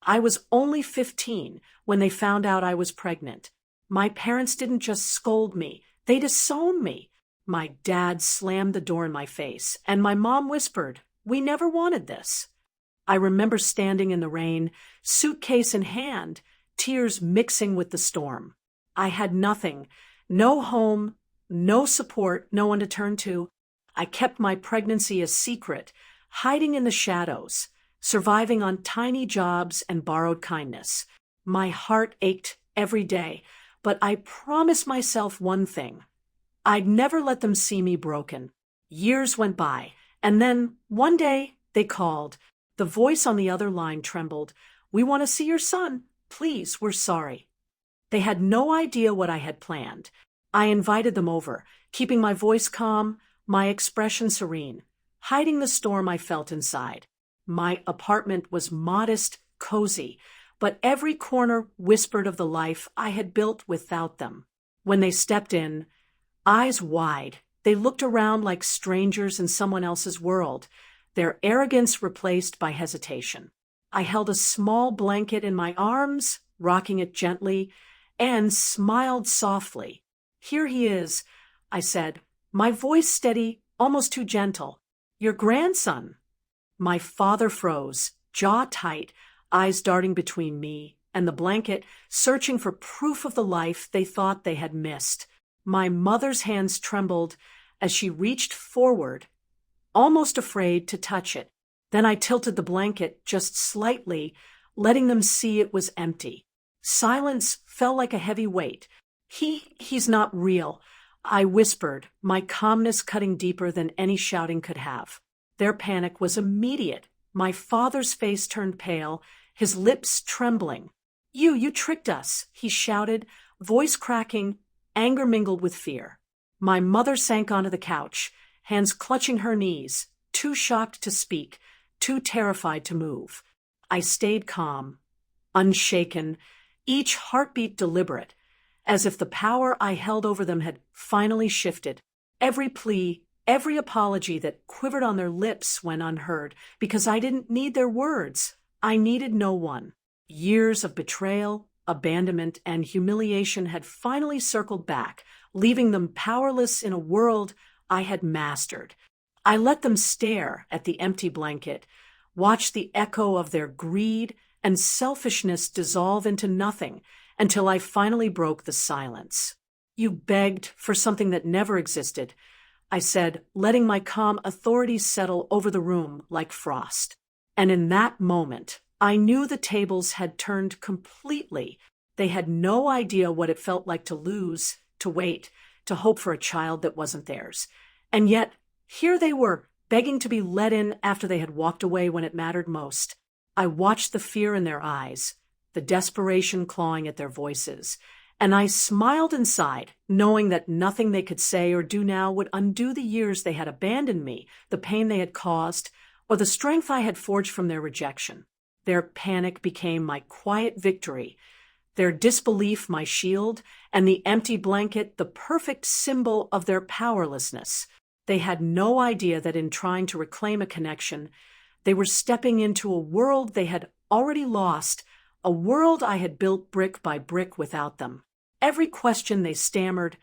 I was only 15 when they found out I was pregnant. My parents didn't just scold me, they disowned me. My dad slammed the door in my face, and my mom whispered, "We never wanted this." I remember standing in the rain, suitcase in hand, tears mixing with the storm. I had nothing, no home, no support, no one to turn to. I kept my pregnancy a secret, hiding in the shadows, surviving on tiny jobs and borrowed kindness. My heart ached every day, but I promised myself one thing. I'd never let them see me broken. Years went by, and then, one day, they called. The voice on the other line trembled. "We want to see your son. Please, we're sorry." They had no idea what I had planned. I invited them over, keeping my voice calm, my expression serene, hiding the storm I felt inside. My apartment was modest, cozy, but every corner whispered of the life I had built without them. When they stepped in, eyes wide, they looked around like strangers in someone else's world, their arrogance replaced by hesitation. I held a small blanket in my arms, rocking it gently, and smiled softly. "Here he is," I said, my voice steady, almost too gentle. "Your grandson." My father froze, jaw tight, eyes darting between me and the blanket, searching for proof of the life they thought they had missed. My mother's hands trembled as she reached forward, almost afraid to touch it. Then I tilted the blanket just slightly, letting them see it was empty. Silence fell like a heavy weight. He's not real," I whispered, my calmness cutting deeper than any shouting could have. Their panic was immediate. My father's face turned pale, his lips trembling. You tricked us," he shouted, voice cracking, anger mingled with fear. My mother sank onto the couch, hands clutching her knees, too shocked to speak, too terrified to move. I stayed calm, unshaken, each heartbeat deliberate, as if the power I held over them had finally shifted. Every plea, every apology that quivered on their lips went unheard, because I didn't need their words. I needed no one. Years of betrayal, abandonment, and humiliation had finally circled back, leaving them powerless in a world I had mastered. I let them stare at the empty blanket, watch the echo of their greed and selfishness dissolve into nothing, until I finally broke the silence. "You begged for something that never existed," I said, letting my calm authority settle over the room like frost. And in that moment, I knew the tables had turned completely. They had no idea what it felt like to lose, to wait, to hope for a child that wasn't theirs. And yet, here they were, begging to be let in after they had walked away when it mattered most. I watched the fear in their eyes, the desperation clawing at their voices, and I smiled inside, knowing that nothing they could say or do now would undo the years they had abandoned me, the pain they had caused, or the strength I had forged from their rejection. Their panic became my quiet victory, their disbelief my shield, and the empty blanket the perfect symbol of their powerlessness. They had no idea that in trying to reclaim a connection, they were stepping into a world they had already lost, a world I had built brick by brick without them. Every question they stammered,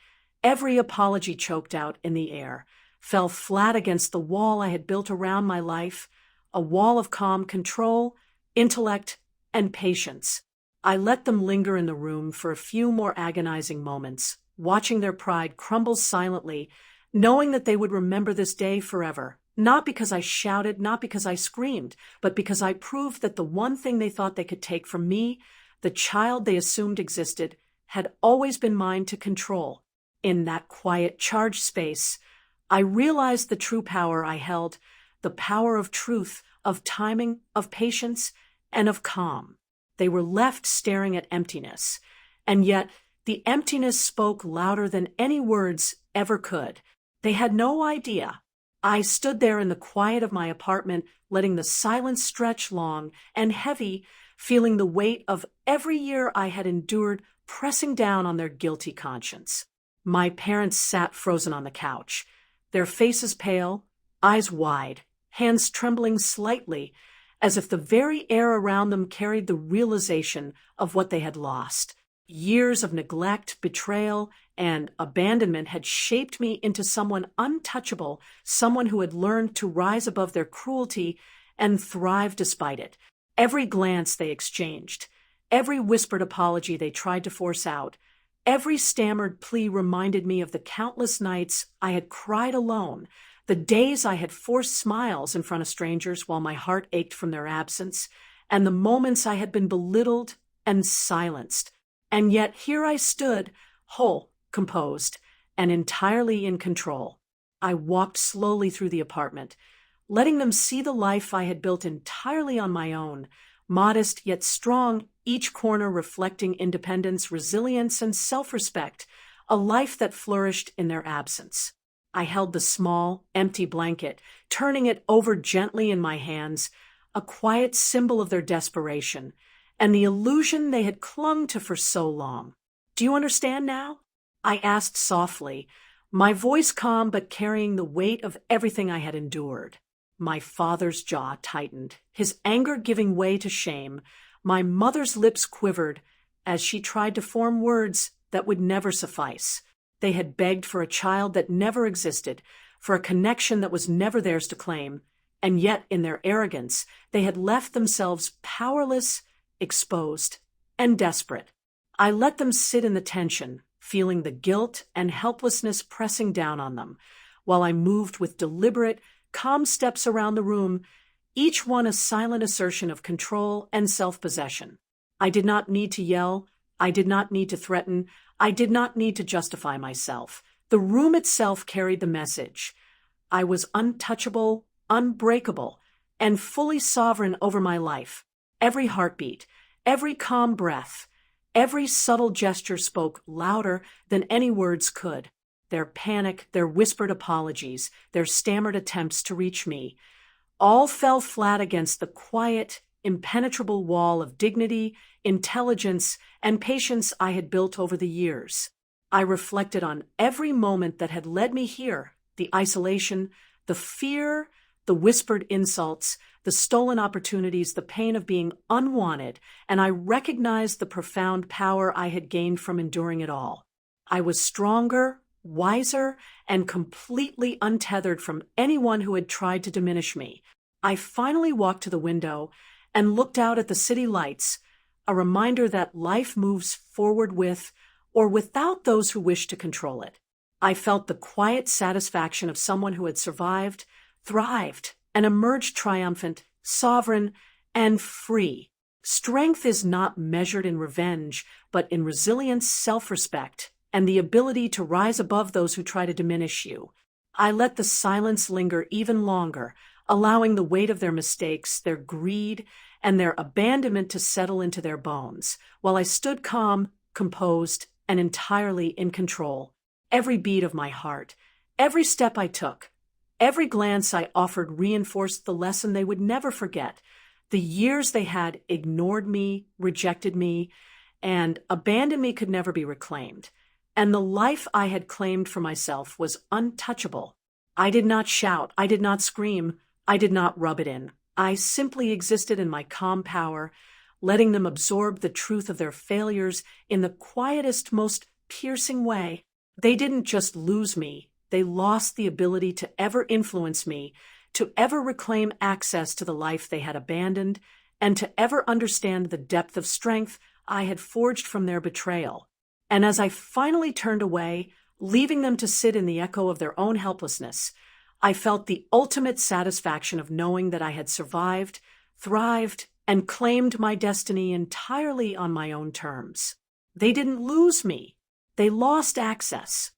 every apology choked out in the air, fell flat against the wall I had built around my life, a wall of calm control, intellect, and patience. I let them linger in the room for a few more agonizing moments, watching their pride crumble silently, knowing that they would remember this day forever. Not because I shouted, not because I screamed, but because I proved that the one thing they thought they could take from me, the child they assumed existed, had always been mine to control. In that quiet, charged space, I realized the true power I held, the power of truth, of timing, of patience, and of calm. They were left staring at emptiness, and yet the emptiness spoke louder than any words ever could. They had no idea. I stood there in the quiet of my apartment, letting the silence stretch long and heavy, feeling the weight of every year I had endured pressing down on their guilty conscience. My parents sat frozen on the couch, their faces pale, eyes wide, hands trembling slightly, as if the very air around them carried the realization of what they had lost. Years of neglect, betrayal, and abandonment had shaped me into someone untouchable, someone who had learned to rise above their cruelty and thrive despite it. Every glance they exchanged, every whispered apology they tried to force out, every stammered plea reminded me of the countless nights I had cried alone, the days I had forced smiles in front of strangers while my heart ached from their absence, and the moments I had been belittled and silenced. And yet here I stood, whole, composed, and entirely in control. I walked slowly through the apartment, letting them see the life I had built entirely on my own, modest yet strong, each corner reflecting independence, resilience, and self-respect, a life that flourished in their absence. I held the small, empty blanket, turning it over gently in my hands, a quiet symbol of their desperation, and the illusion they had clung to for so long. "Do you understand now?" I asked softly, my voice calm but carrying the weight of everything I had endured. My father's jaw tightened, his anger giving way to shame. My mother's lips quivered as she tried to form words that would never suffice. They had begged for a child that never existed, for a connection that was never theirs to claim, and yet in their arrogance, they had left themselves powerless, exposed, and desperate. I let them sit in the tension, feeling the guilt and helplessness pressing down on them, while I moved with deliberate, calm steps around the room, each one a silent assertion of control and self-possession. I did not need to yell. I did not need to threaten. I did not need to justify myself. The room itself carried the message. I was untouchable, unbreakable, and fully sovereign over my life. Every heartbeat, every calm breath, every subtle gesture spoke louder than any words could. Their panic, their whispered apologies, their stammered attempts to reach me, all fell flat against the quiet, impenetrable wall of dignity, intelligence, and patience I had built over the years. I reflected on every moment that had led me here, the isolation, the fear, the whispered insults, the stolen opportunities, the pain of being unwanted, and I recognized the profound power I had gained from enduring it all. I was stronger, wiser, and completely untethered from anyone who had tried to diminish me. I finally walked to the window and looked out at the city lights, a reminder that life moves forward with or without those who wish to control it. I felt the quiet satisfaction of someone who had survived, thrived, and emerged triumphant, sovereign, and free. Strength is not measured in revenge, but in resilience, self-respect, and the ability to rise above those who try to diminish you. I let the silence linger even longer, allowing the weight of their mistakes, their greed, and their abandonment to settle into their bones, while I stood calm, composed, and entirely in control. Every beat of my heart, every step I took, every glance I offered reinforced the lesson they would never forget. The years they had ignored me, rejected me, and abandoned me could never be reclaimed. And the life I had claimed for myself was untouchable. I did not shout, I did not scream, I did not rub it in. I simply existed in my calm power, letting them absorb the truth of their failures in the quietest, most piercing way. They didn't just lose me, they lost the ability to ever influence me, to ever reclaim access to the life they had abandoned, and to ever understand the depth of strength I had forged from their betrayal. And as I finally turned away, leaving them to sit in the echo of their own helplessness, I felt the ultimate satisfaction of knowing that I had survived, thrived, and claimed my destiny entirely on my own terms. They didn't lose me. They lost access.